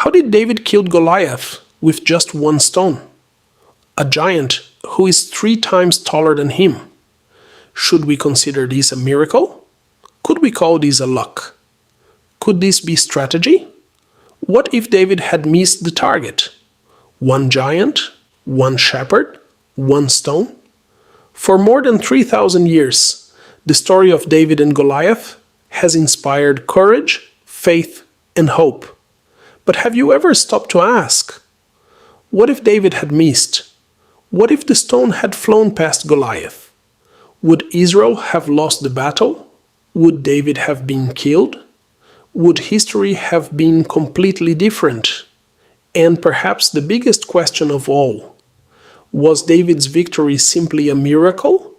How did David kill Goliath with just one stone? A giant who is 3 times taller than him. Should we consider this a miracle? Could we call this a luck? Could this be strategy? What if David had missed the target? 1 giant, 1 shepherd, 1 stone? For more than 3,000 years, the story of David and Goliath has inspired courage, faith, and hope. But have you ever stopped to ask, what if David had missed? What if the stone had flown past Goliath? Would Israel have lost the battle? Would David have been killed? Would history have been completely different? And perhaps the biggest question of all, was David's victory simply a miracle?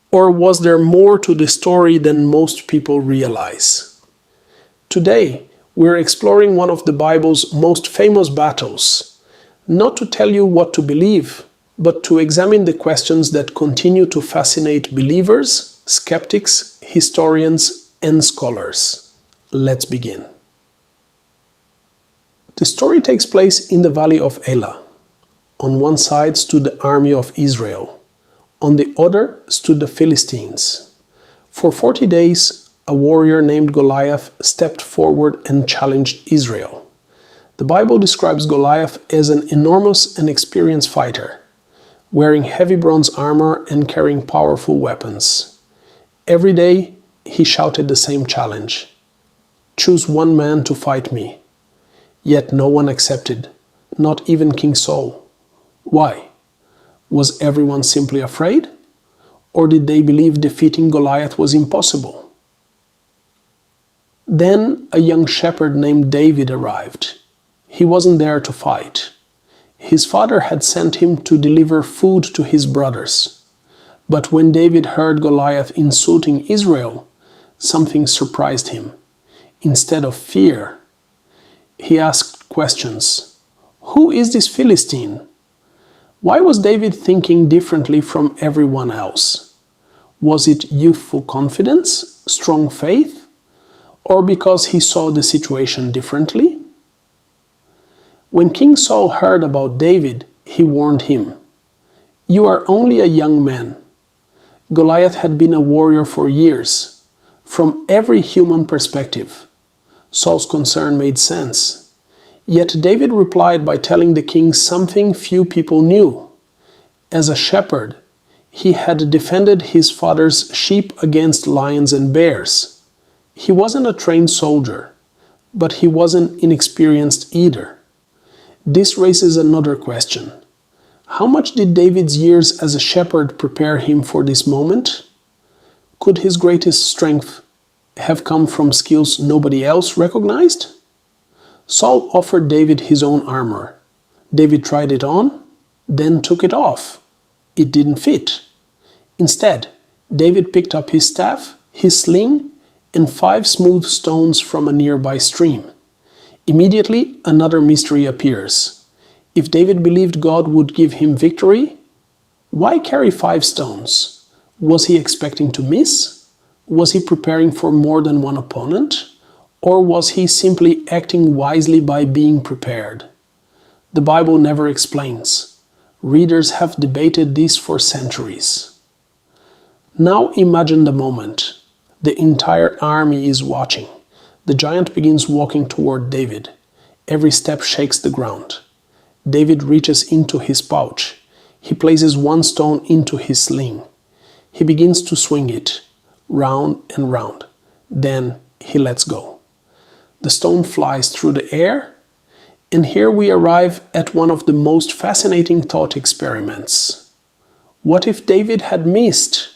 Or was there more to the story than most people realize? Today, we're exploring one of the Bible's most famous battles, not to tell you what to believe, but to examine the questions that continue to fascinate believers, skeptics, historians, and scholars. Let's begin. The story takes place in the valley of Elah. On one side stood the army of Israel. On the other stood the Philistines. For 40 days, a warrior named Goliath stepped forward and challenged Israel. The Bible describes Goliath as an enormous and experienced fighter, wearing heavy bronze armor and carrying powerful weapons. Every day, he shouted the same challenge: "Choose one man to fight me." Yet no one accepted, not even King Saul. Why? Was everyone simply afraid? Or did they believe defeating Goliath was impossible? Then a young shepherd named David arrived. He wasn't there to fight. His father had sent him to deliver food to his brothers. But when David heard Goliath insulting Israel, something surprised him. Instead of fear, he asked questions. Who is this Philistine? Why was David thinking differently from everyone else? Was it youthful confidence, strong faith, or because he saw the situation differently? When King Saul heard about David, he warned him, "You are only a young man." Goliath had been a warrior for years. From every human perspective, Saul's concern made sense. Yet David replied by telling the king something few people knew. As a shepherd, he had defended his father's sheep against lions and bears. He wasn't a trained soldier, but he wasn't inexperienced either. This raises another question. How much did David's years as a shepherd prepare him for this moment? Could his greatest strength have come from skills nobody else recognized? Saul offered David his own armor. David tried it on, then took it off. It didn't fit. Instead, David picked up his staff, his sling, and 5 smooth stones from a nearby stream. Immediately, another mystery appears. If David believed God would give him victory, why carry 5 stones? Was he expecting to miss? Was he preparing for more than one opponent? Or was he simply acting wisely by being prepared? The Bible never explains. Readers have debated this for centuries. Now imagine the moment. The entire army is watching. The giant begins walking toward David. Every step shakes the ground. David reaches into his pouch. He places 1 stone into his sling. He begins to swing it, round and round. Then he lets go. The stone flies through the air, and here we arrive at one of the most fascinating thought experiments. What if David had missed?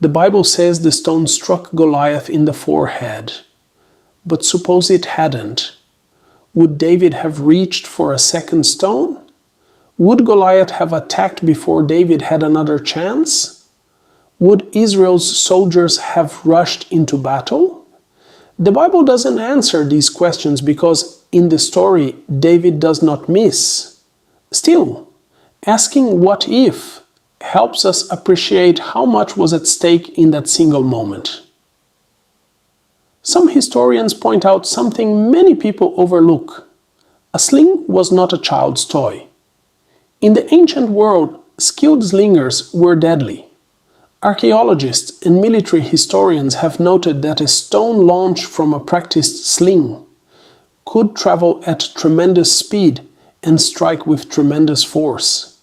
The Bible says the stone struck Goliath in the forehead. But suppose it hadn't. Would David have reached for a second stone? Would Goliath have attacked before David had another chance? Would Israel's soldiers have rushed into battle? The Bible doesn't answer these questions because in the story, David does not miss. Still, asking what if helps us appreciate how much was at stake in that single moment. Some historians point out something many people overlook. A sling was not a child's toy. In the ancient world, skilled slingers were deadly. Archaeologists and military historians have noted that a stone launched from a practiced sling could travel at tremendous speed and strike with tremendous force.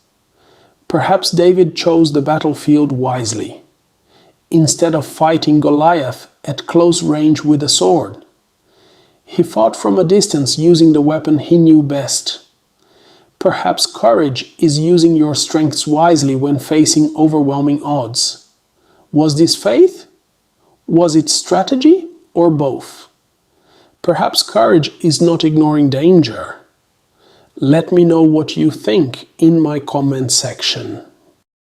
Perhaps David chose the battlefield wisely. Instead of fighting Goliath at close range with a sword, he fought from a distance using the weapon he knew best. Perhaps courage is using your strengths wisely when facing overwhelming odds. Was this faith? Was it strategy? Or both? Perhaps courage is not ignoring danger. Let me know what you think in my comment section.